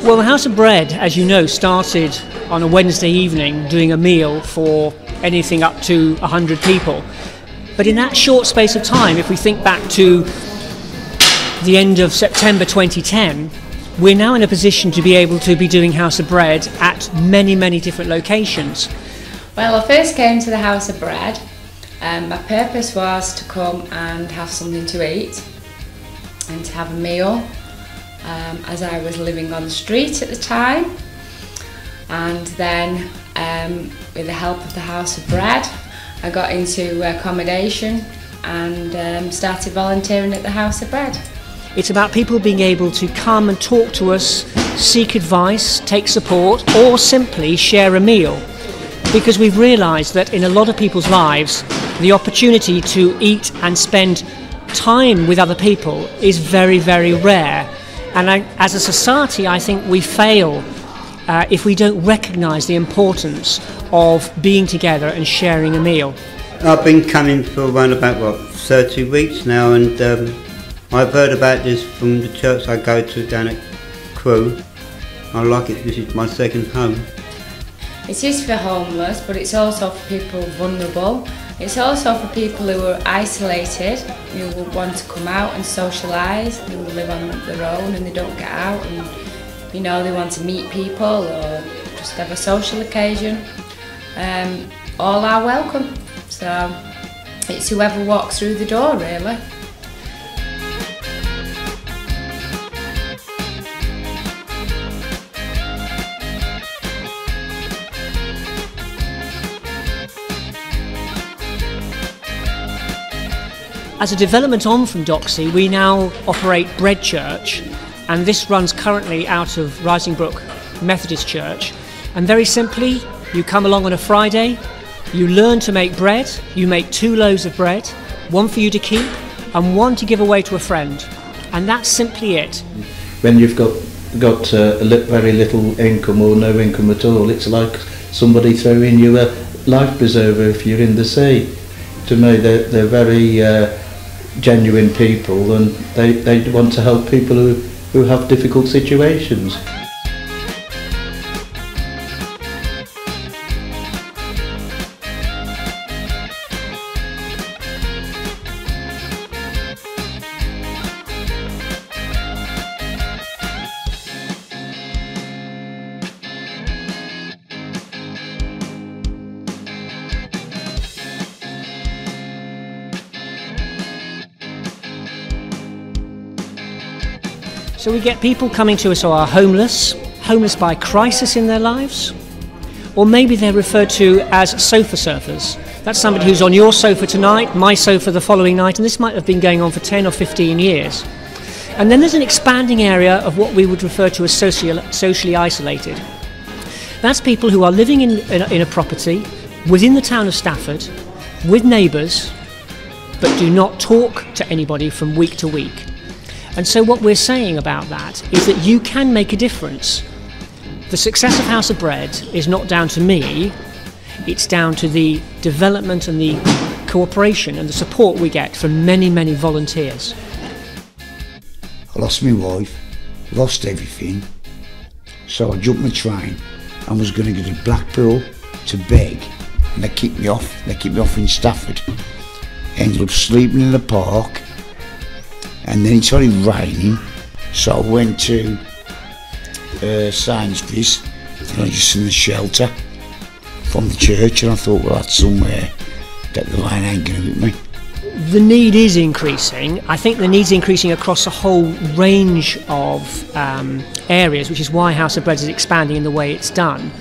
Well, the House of Bread, as you know, started on a Wednesday evening doing a meal for anything up to 100 people. But in that short space of time, if we think back to the end of September 2010, we're now in a position to be able to be doing House of Bread at many, many different locations. Well, I first came to the House of Bread. My purpose was to come and have something to eat and to have a meal, as I was living on the street at the time. And then with the help of the House of Bread, I got into accommodation and started volunteering at the House of Bread. It's about people being able to come and talk to us, seek advice, take support, or simply share a meal. Because we've realised that in a lot of people's lives, the opportunity to eat and spend time with other people is very, very rare. And as a society, I think we fail if we don't recognise the importance of being together and sharing a meal. I've been coming for around about 30 weeks now, and I've heard about this from the church I go to down at Crewe. I like it. This is my second home. It is for homeless, but it's also for people vulnerable. It's also for people who are isolated, who want to come out and socialise, who live on their own and they don't get out, and you know, they want to meet people or just have a social occasion. All are welcome. So it's whoever walks through the door, really. As a development on from Doxey, we now operate Bread Church, and this runs currently out of Risingbrook Methodist Church. And very simply, you come along on a Friday, you learn to make bread, you make 2 loaves of bread, one for you to keep and one to give away to a friend. And that's simply it. When you've got very little income or no income at all, it's like somebody throwing you a life preserver if you're in the sea. To me, they're very genuine people, and they want to help people who have difficult situations. So we get people coming to us who are homeless by crisis in their lives, or maybe they're referred to as sofa surfers. That's somebody who's on your sofa tonight, my sofa the following night, and this might have been going on for 10 or 15 years. And then there's an expanding area of what we would refer to as socially isolated. That's people who are living in a property within the town of Stafford, with neighbours, but do not talk to anybody from week to week. And so what we're saying about that is that you can make a difference. The success of House of Bread is not down to me, it's down to the development and the cooperation and the support we get from many, many volunteers. I lost my wife, lost everything, so I jumped the train and was going to go to Blackpool to beg, and they kicked me off. They kicked me off in Stafford. Ended up sleeping in the park. And then it started raining, so I went to Sainsbury's, and I just in the shelter from the church, and I thought, well, that's somewhere that the rain ain't going to hit me. The need is increasing. I think the need's increasing across a whole range of areas, which is why House of Bread is expanding in the way it's done.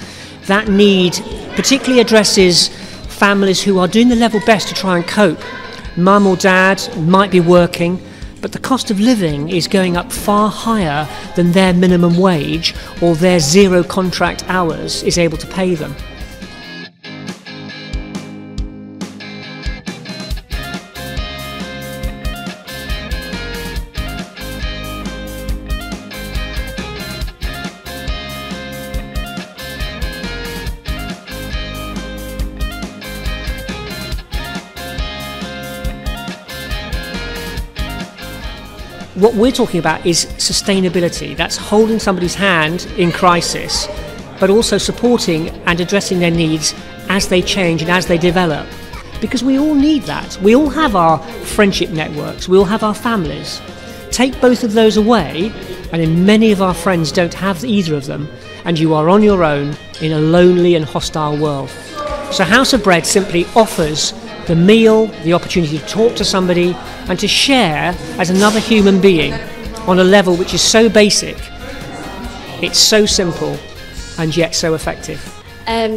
That need particularly addresses families who are doing the level best to try and cope. Mum or dad might be working, but the cost of living is going up far higher than their minimum wage or their 0 contract hours is able to pay them. What we're talking about is sustainability. That's holding somebody's hand in crisis, but also supporting and addressing their needs as they change and as they develop. Because we all need that. We all have our friendship networks, we all have our families. Take both of those away, and then many of our friends don't have either of them, and you are on your own in a lonely and hostile world. So House of Bread simply offers the meal, the opportunity to talk to somebody and to share as another human being on a level which is so basic, it's so simple and yet so effective.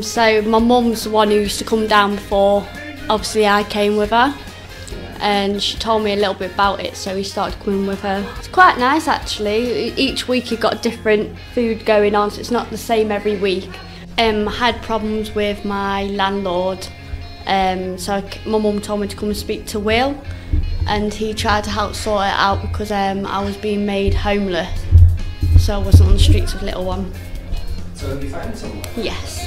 So my mum's the one who used to come down before, obviously I came with her, and she told me a little bit about it, so we started coming with her. It's quite nice actually. Each week you've got different food going on, so it's not the same every week. I had problems with my landlord, so my mum told me to come and speak to Will, and he tried to help sort it out because I was being made homeless, so I wasn't on the streets with little one. So have you found someone? Yes.